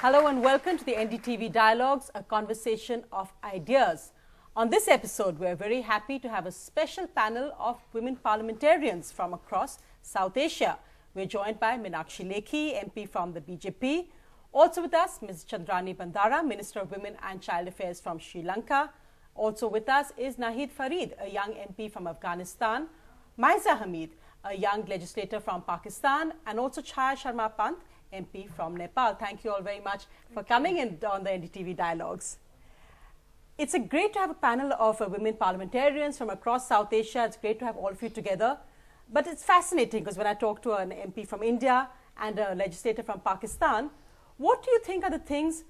Hello and welcome to the NDTV Dialogues, a conversation of ideas. On this episode, we're very happy to have a special panel of women parliamentarians from across South Asia. We're joined by Meenakshi Lekhi, MP from the BJP. Also with us, Ms. Chandrani Bandara, Minister of Women and Child Affairs from Sri Lanka. Also with us is Nahid Farid, a young MP from Afghanistan. Maiza Hamid, a young legislator from Pakistan. And also Chaya Sharma Pant, MP from Nepal. Thank you all very much for coming in on the NDTV Dialogues. It's great to have a panel of women parliamentarians from across South Asia. It's great to have all of you together. But it's fascinating because when I talk to an MP from India and a legislator from Pakistan, what do you think are the things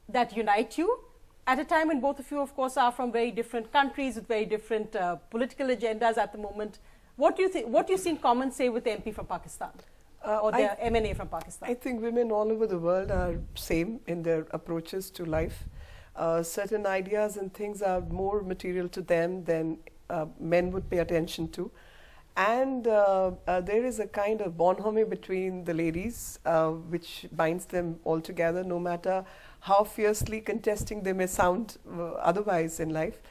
that unite you at a time when both of you, of course, are from very different countries with very different political agendas at the moment? What do you think? What do you see in common, say, with the MP from Pakistan? Or the MNA from Pakistan? I think women all over the world are same in their approaches to life. Certain ideas and things are more material to them than men would pay attention to. And there is a kind of bonhomie between the ladies which binds them all together, no matter how fiercely contesting they may sound otherwise in life.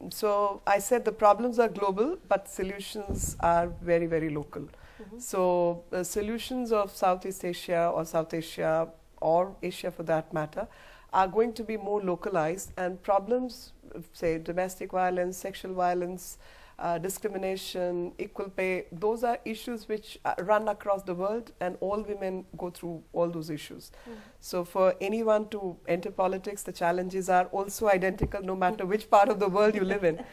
So I said the problems are global, but solutions are very, very local. So solutions of Southeast Asia or South Asia or Asia for that matter are going to be more localized, and problems, say domestic violence, sexual violence, discrimination, equal pay, those are issues which run across the world, and all women go through all those issues. So for anyone to enter politics, the challenges are also identical no matter which part of the world you live in.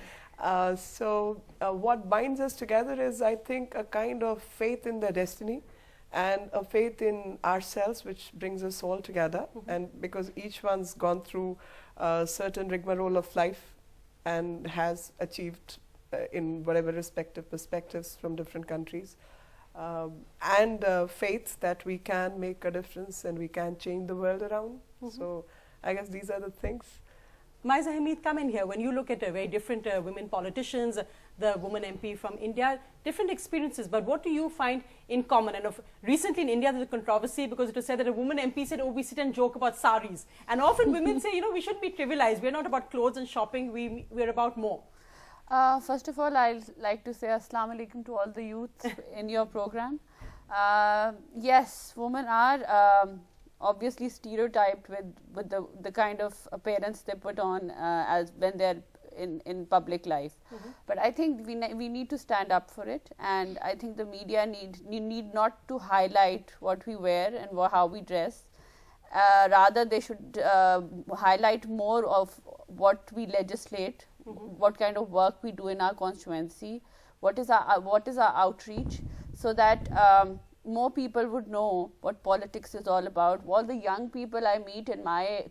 So what binds us together is, I think, a kind of faith in their destiny and a faith in ourselves, which brings us all together. And because each one's gone through a certain rigmarole of life and has achieved in whatever respective perspectives from different countries, and faith that we can make a difference and we can change the world around. So I guess these are the things. Maiza Hamid, come in here. When you look at very different women politicians, the woman MP from India, different experiences, but what do you find in common? And recently in India, there's a controversy because it was said that a woman MP said, oh, we sit and joke about saris. And often women say, you know, we shouldn't be trivialized. We're not about clothes and shopping. We're about more. First of all, I'd like to say Assalamu alaikum to all the youth in your program. Yes, women are obviously stereotyped with the kind of appearance they put on as when they're in public life. But I think we need to stand up for it, and I think the media need not to highlight what we wear and how we dress. Rather, they should highlight more of what we legislate, what kind of work we do in our constituency, what is our outreach, so that more people would know what politics is all about. All the young people I meet in my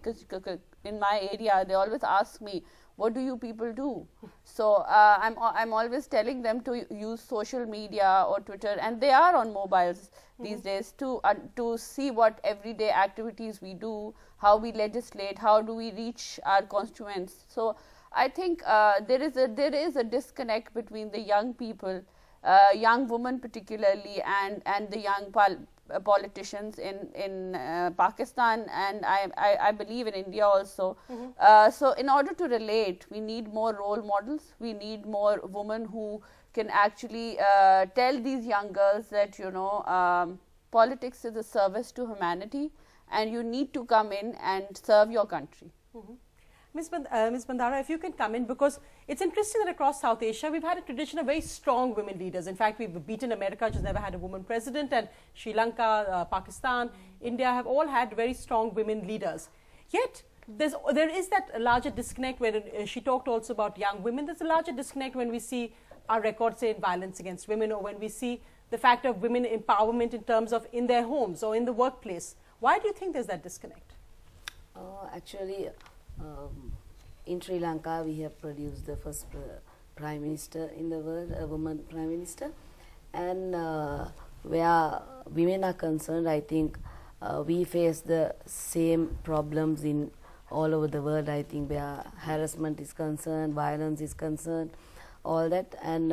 area, they always ask me, what do you people do? So I'm always telling them to use social media or Twitter, and they are on mobiles these days, to see what everyday activities we do, how we legislate, how do we reach our constituents. So I think there is a disconnect between the young people, young women particularly, and the young politicians in Pakistan, and I believe in India also. So in order to relate, we need more role models. We need more women who can actually tell these young girls that, you know, politics is a service to humanity, and you need to come in and serve your country. Ms. Bandara, if you can come in, because it's interesting that across South Asia, we've had a tradition of very strong women leaders. In fact, we've beaten America, which has never had a woman president, and Sri Lanka, Pakistan, India have all had very strong women leaders. Yet, there is that larger disconnect where she talked also about young women. There's a larger disconnect when we see our records, say, in violence against women, or when we see the fact of women empowerment in terms of in their homes or in the workplace. Why do you think there's that disconnect? Actually, in Sri Lanka, we have produced the first Prime Minister in the world, a woman Prime Minister. And where women are concerned, I think we face the same problems in all over the world. I think where harassment is concerned, violence is concerned, all that. And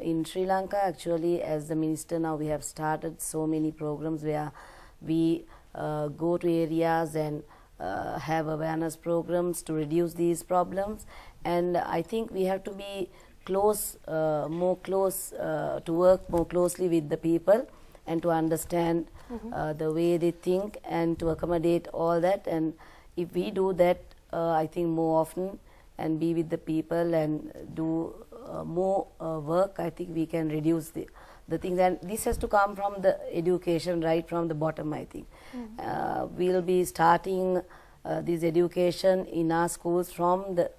in Sri Lanka, actually, as the minister now, we have started so many programs where we go to areas and have awareness programs to reduce these problems. And I think we have to be close, more close, to work more closely with the people and to understand the way they think and to accommodate all that. And if we do that, I think more often and be with the people and do more work, I think we can reduce the things. And this has to come from the education, right from the bottom, I think. We'll be starting this education in our schools from the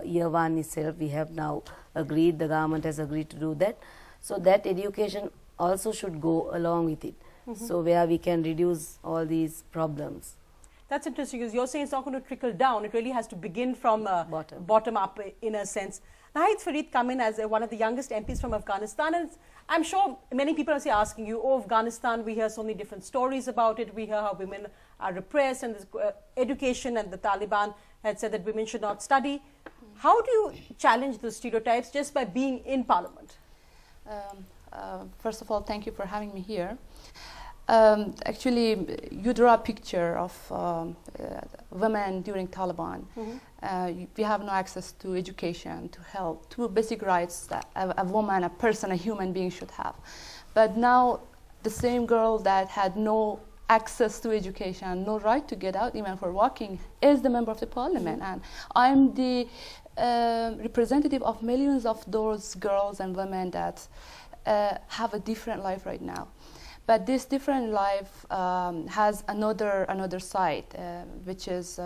year 1 itself. We have now agreed, the government has agreed to do that. So that education also should go along with it. So where we can reduce all these problems. That's interesting, because you're saying it's not going to trickle down. It really has to begin from bottom up, in a sense. Nahid Farid come in as one of the youngest MPs from Afghanistan, and I'm sure many people are asking you, oh, Afghanistan, we hear so many different stories about it. We hear how women are repressed, and education, and the Taliban had said that women should not study. How do you challenge the stereotypes just by being in Parliament? First of all, thank you for having me here. Actually, you draw a picture of women during Taliban. We have no access to education, to health, to basic rights that a woman, a person, a human being should have. But now, the same girl that had no access to education, no right to get out even for walking, is the member of the parliament. And I'm the representative of millions of those girls and women that have a different life right now. But this different life has another side, which is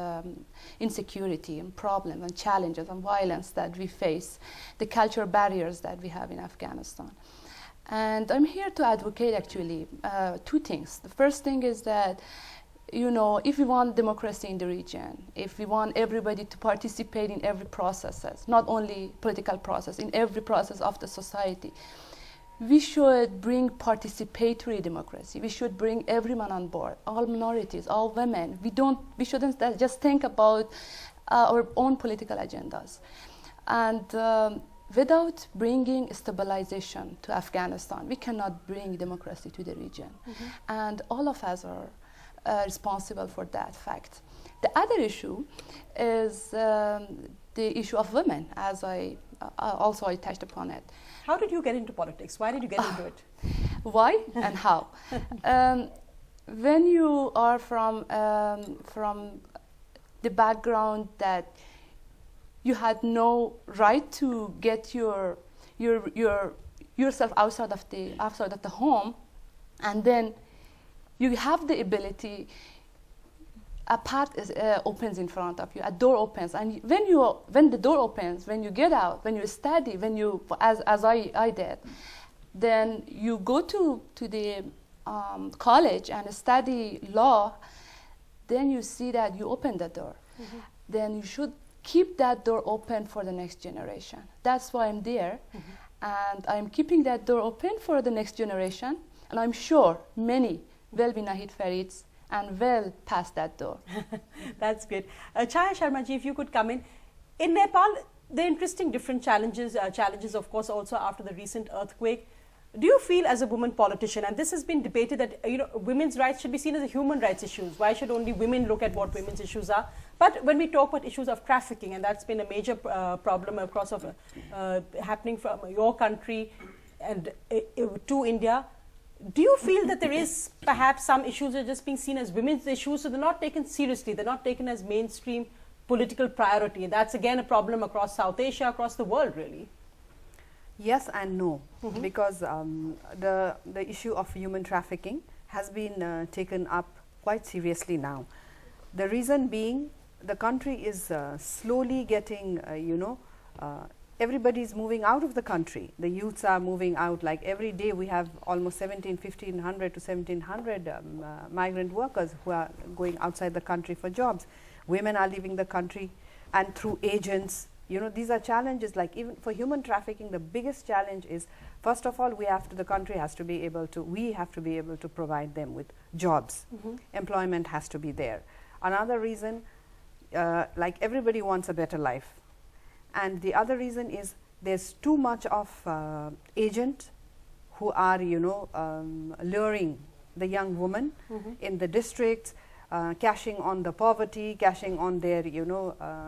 insecurity and problems and challenges and violence that we face, the cultural barriers that we have in Afghanistan. And I'm here to advocate actually two things. The first thing is that, you know, if we want democracy in the region, if we want everybody to participate in every processes, not only political process, in every process of the society, we should bring participatory democracy. We should bring everyone on board, all minorities, all women. We shouldn't just think about our own political agendas. And without bringing stabilization to Afghanistan, we cannot bring democracy to the region. And all of us are responsible for that fact. The other issue is the issue of women, as I touched upon it. How did you get into politics? Why did you get into it? Why and how? When you are from the background that you had no right to get yourself outside of the home, and then you have the ability. A path opens in front of you. A door opens, and when the door opens, when you get out, when you study, as I did, then you go to the college and study law. Then you see that you open the door. Then you should keep that door open for the next generation. That's why I'm there, and I'm keeping that door open for the next generation. And I'm sure many will be Nahid Farids and will pass that door. That's great. Chaya Sharma ji, if you could come in. In Nepal, there are interesting different challenges, of course, also after the recent earthquake. Do you feel as a woman politician, and this has been debated, that women's rights should be seen as a human rights issues? Why should only women look at what women's issues are? But when we talk about issues of trafficking, and that's been a major problem across happening from your country and to India, do you feel that there is perhaps some issues that are just being seen as women's issues, so they're not taken seriously, they're not taken as mainstream political priority? And that's again a problem across South Asia, across the world, really. Yes and no, because the issue of human trafficking has been taken up quite seriously now. The reason being, the country is slowly getting, everybody is moving out of the country. The youths are moving out. Like every day we have almost 1,500 to 1,700 migrant workers who are going outside the country for jobs. Women are leaving the country, and through agents. These are challenges. Like even for human trafficking, the biggest challenge is, first of all, we have to be able to provide them with jobs. Employment has to be there. Another reason, like everybody wants a better life. And the other reason is there's too much of agents who are, luring the young women in the districts, cashing on the poverty, cashing on their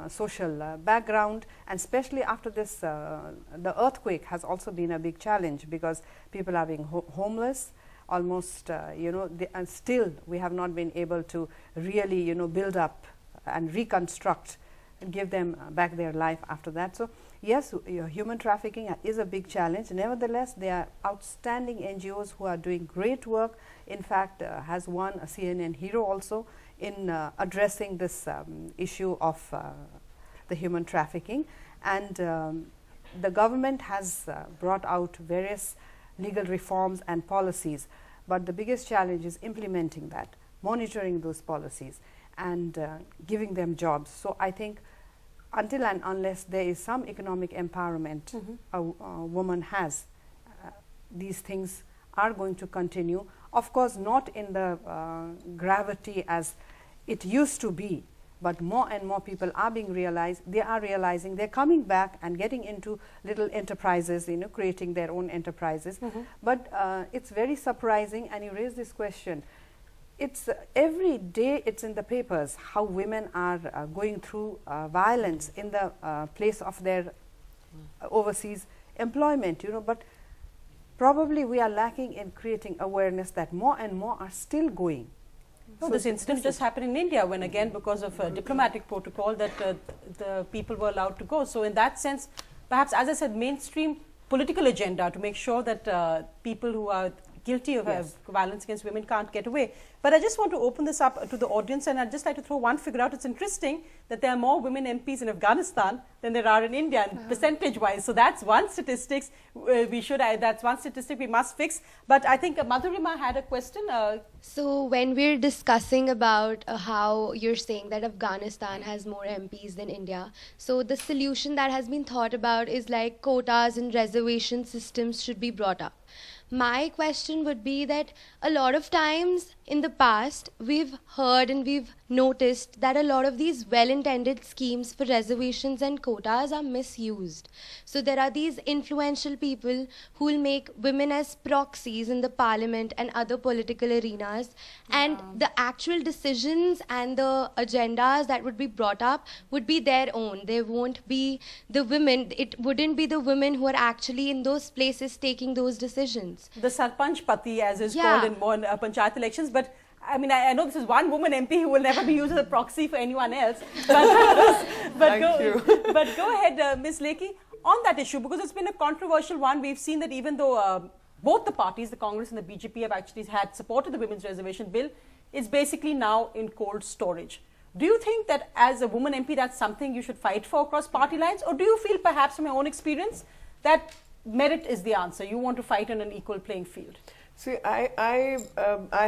social background, and especially after this the earthquake has also been a big challenge, because people are being homeless almost, and still we have not been able to really build up and reconstruct and give them back their life after that. So yes, human trafficking is a big challenge. Nevertheless, there are outstanding NGOs who are doing great work. In fact, has won a CNN Hero also in addressing this issue of the human trafficking. And the government has brought out various legal reforms and policies, but the biggest challenge is implementing that, monitoring those policies, and giving them jobs. So I think until and unless there is some economic empowerment a woman has, these things are going to continue. Of course, not in the gravity as it used to be, but more and more people are being realized, they are realizing, they're coming back and getting into little enterprises, creating their own enterprises. But it's very surprising, and you raise this question. It's every day it's in the papers how women are going through violence in the place of their overseas employment, but probably we are lacking in creating awareness that more and more are still going. No, this incident just happened in India when, again, because of a diplomatic protocol, that the people were allowed to go. So in that sense, perhaps, as I said, mainstream political agenda to make sure that people who are guilty of violence against women can't get away. But I just want to open this up to the audience, and I'd just like to throw one figure out. It's interesting that there are more women MPs in Afghanistan than there are in India, percentage-wise. So that's one statistics that's one statistic we must fix. But I think Madhurima had a question. So when we're discussing about how you're saying that Afghanistan has more MPs than India, so the solution that has been thought about is like quotas and reservation systems should be brought up. My question would be that a lot of times in the past, we've heard and we've noticed that a lot of these well-intended schemes for reservations and quotas are misused. So there are these influential people who will make women as proxies in the parliament and other political arenas, and the actual decisions and the agendas that would be brought up would be their own. There won't be the women, it wouldn't be the women who are actually in those places taking those decisions. The Sarpanch Pati, as is called in more Panchayat elections. But I mean, I know this is one woman MP who will never be used as a proxy for anyone else. But go ahead, Ms. Lekhi, on that issue, because it's been a controversial one. We've seen that even though both the parties, the Congress and the BJP, have actually had supported the Women's Reservation Bill, it's basically now in cold storage. Do you think that as a woman MP, that's something you should fight for across party lines? Or do you feel, perhaps from your own experience, that merit is the answer? You want to fight on an equal playing field? See, I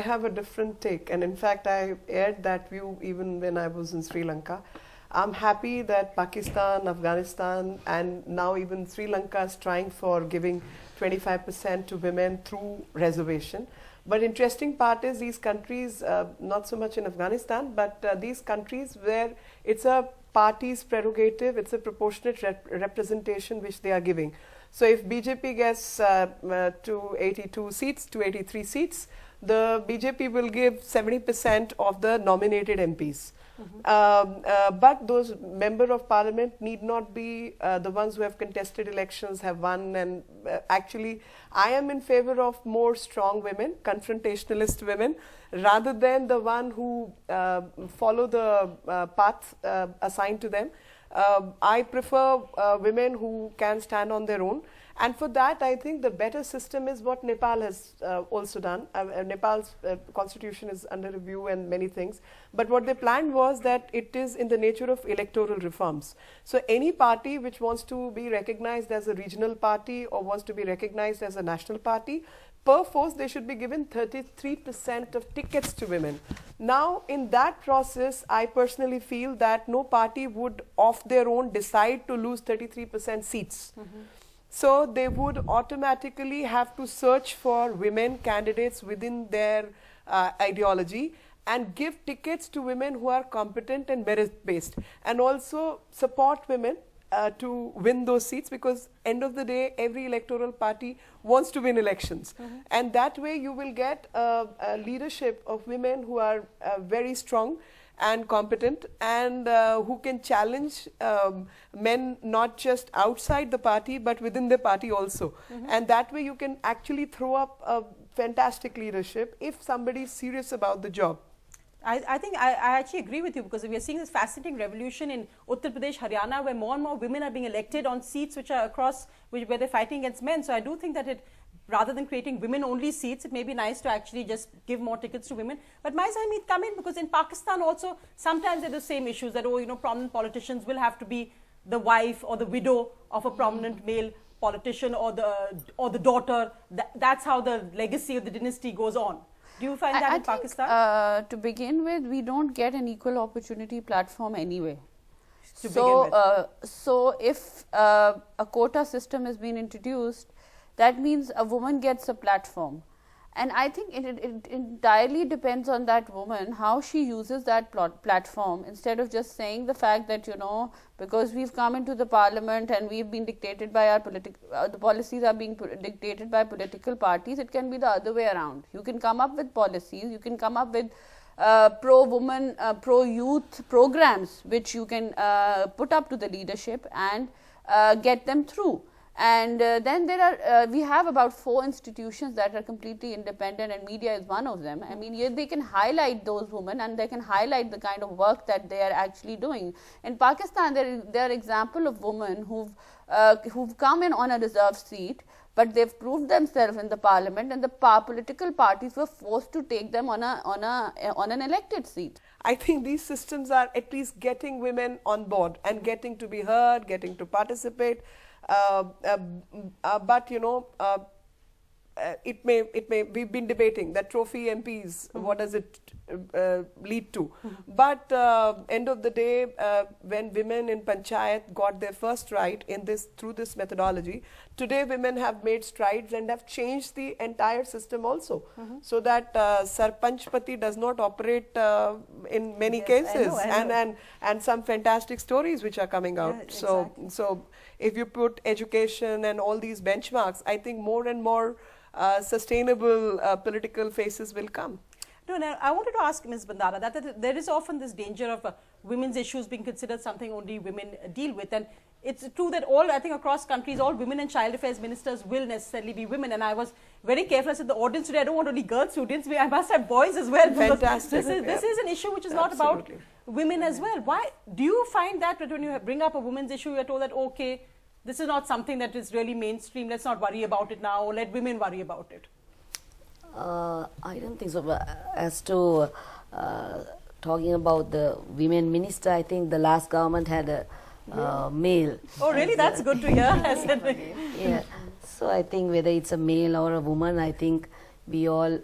have a different take, and in fact I aired that view even when I was in Sri Lanka. I'm happy that Pakistan, Afghanistan, and now even Sri Lanka is trying for giving 25% to women through reservation. But interesting part is these countries, not so much in Afghanistan, but these countries where it's a party's prerogative, it's a proportionate representation which they are giving. So if BJP gets 282 seats, 283 seats, the BJP will give 70% of the nominated MPs. But those member of parliament need not be the ones who have contested elections, have won, and actually I am in favor of more strong women, confrontationalist women, rather than the one who follow the path assigned to them. I prefer women who can stand on their own, and for that I think the better system is what Nepal has also done. Nepal's constitution is under review and many things, but what they planned was that it is in the nature of electoral reforms. So any party which wants to be recognized as a regional party or wants to be recognized as a national party, per force they should be given 33% of tickets to women. Now in that process, I personally feel that no party would of their own decide to lose 33% seats. So they would automatically have to search for women candidates within their ideology and give tickets to women who are competent and merit-based, and also support women to win those seats, because end of the day, every electoral party wants to win elections. And that way you will get a leadership of women who are very strong and competent, and who can challenge men not just outside the party but within the party also. And that way you can actually throw up a fantastic leadership if somebody is serious about the job. I think I actually agree with you, because we are seeing this fascinating revolution in Uttar Pradesh, Haryana, where more and more women are being elected on seats which are across, where they're fighting against men. So I do think that rather than creating women-only seats, it may be nice to actually just give more tickets to women. But my Meet, come in, because in Pakistan also, sometimes there are the same issues that, prominent politicians will have to be the wife or the widow of a prominent male politician, or the daughter. That's how the legacy of the dynasty goes on. Do you find that in Pakistan? To begin with, we don't get an equal opportunity platform anyway. So if a quota system has been introduced, that means a woman gets a platform. And I think it entirely depends on that woman, how she uses that platform, instead of just saying the fact that, because we've come into the parliament and we've been dictated by our the policies are being dictated by political parties. It can be the other way around. You can come up with policies, you can come up with pro-woman, pro-youth programs, which you can put up to the leadership and get them through. And then there are, we have about 4 institutions that are completely independent, and media is one of them. I mean, they can highlight those women, and they can highlight the kind of work that they are actually doing. In Pakistan, there are examples of women who've come in on a reserved seat, but they've proved themselves in the parliament, and the political parties were forced to take them on an elected seat. I think these systems are at least getting women on board and getting to be heard, getting to participate. But it may we've been debating that trophy MPs, what does it lead to? But end of the day, when women in Panchayat got their first right through this methodology, today women have made strides and have changed the entire system also, so that Sarpanchpati does not operate in many cases, I know. and some fantastic stories which are coming out. Yeah, So if you put education and all these benchmarks, I think more and more sustainable political faces will come. No, I wanted to ask Ms. Bandara that there is often this danger of women's issues being considered something only women deal with, and it's true that I think across countries, all women and child affairs ministers will necessarily be women. And I was very careful. I said the audience today, I don't want only girl students, I must have boys as well. Fantastic. This is an issue which is not about women as well. Why do you find that when you bring up a women's issue, you're told that, okay, this is not something that is really mainstream, let's not worry about it now, or let women worry about it? I don't think so. As to talking about the women minister, I think the last government had a male. Oh, really? That's good to hear. Yeah. So I think whether it's a male or a woman, I think we all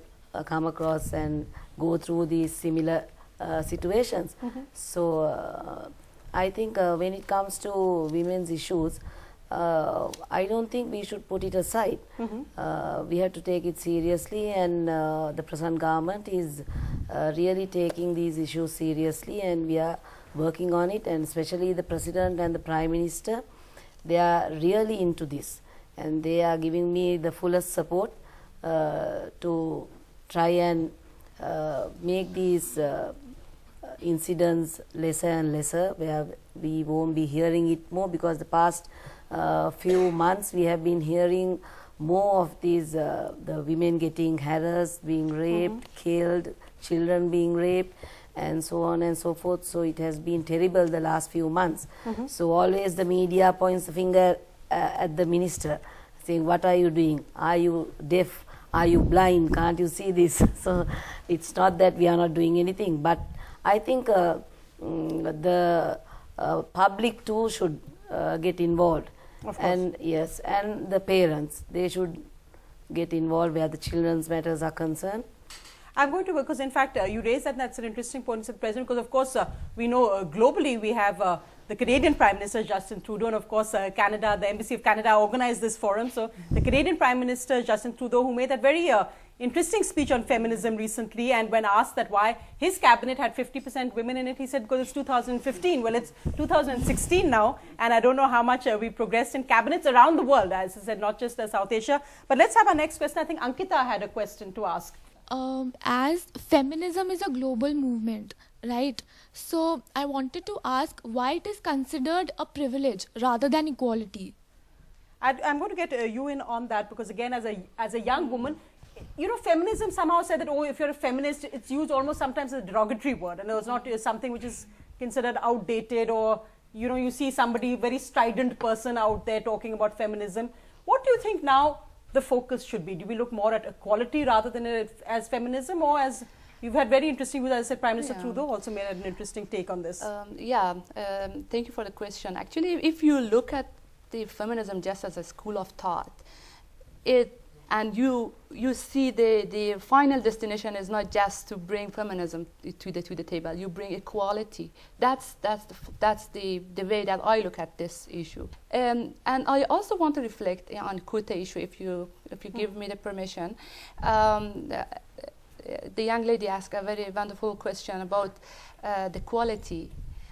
come across and go through these similar situations. So I think when it comes to women's issues, I don't think we should put it aside. We have to take it seriously, and the present government is really taking these issues seriously, and we are working on it, and especially the President and the Prime Minister, they are really into this, and they are giving me the fullest support to try and make these incidents lesser and lesser, where we won't be hearing it more, because the past few months we have been hearing more of these the women getting harassed, being raped, killed, children being raped, and so on and so forth. So it has been terrible the last few months. So always the media points the finger at the minister, saying, what are you doing? Are you deaf? Are you blind? Can't you see this? So it's not that we are not doing anything, but I think the public too should get involved. And yes, and the parents, they should get involved where the children's matters are concerned. I'm going to, because in fact you raised that, and that's an interesting point, Mr. President, because of course we know globally we have the Canadian Prime Minister Justin Trudeau, and of course Canada, the Embassy of Canada organized this forum. So the Canadian Prime Minister Justin Trudeau, who made that very interesting speech on feminism recently, and when asked that why his cabinet had 50% women in it, he said because it's 2015. Well, it's 2016 now, and I don't know how much we progressed in cabinets around the world, as I said, not just South Asia. But let's have our next question. I think Ankita had a question to ask. As feminism is a global movement, right? So I wanted to ask why it is considered a privilege rather than equality. I'm going to get you in on that, because again, as a young woman, you know, feminism somehow said that, oh, if you're a feminist, it's used almost sometimes as a derogatory word, and it's not something which is considered outdated, or, you know, you see somebody, very strident person out there talking about feminism. What do you think now the focus should be? Do we look more at equality rather than as feminism, or as you've had very interesting views? As I said, Prime Minister Trudeau also made an interesting take on this. Thank you for the question. Actually, if you look at the feminism just as a school of thought, and you see the final destination is not just to bring feminism to the table. You bring equality. That's the way that I look at this issue. And I also want to reflect on quota issue, if you give me the permission. The young lady asked a very wonderful question about the quality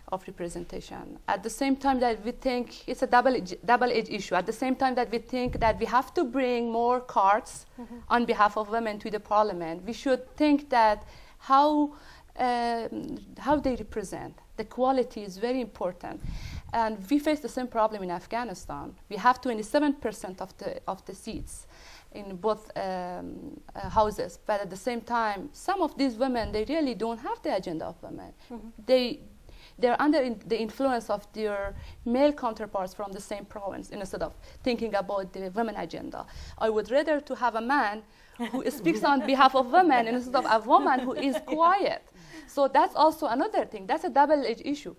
of representation. At the same time that we think it's a double-edged issue, at the same time that we think that we have to bring more cards on behalf of women to the parliament, we should think that how they represent. The quality is very important. And we face the same problem in Afghanistan. We have 27% of the seats in both houses, but at the same time, some of these women, they really don't have the agenda of women. They're under the influence of their male counterparts from the same province, instead of thinking about the women agenda. I would rather to have a man who speaks on behalf of women instead of a woman who is quiet. So that's also another thing. That's a double-edged issue.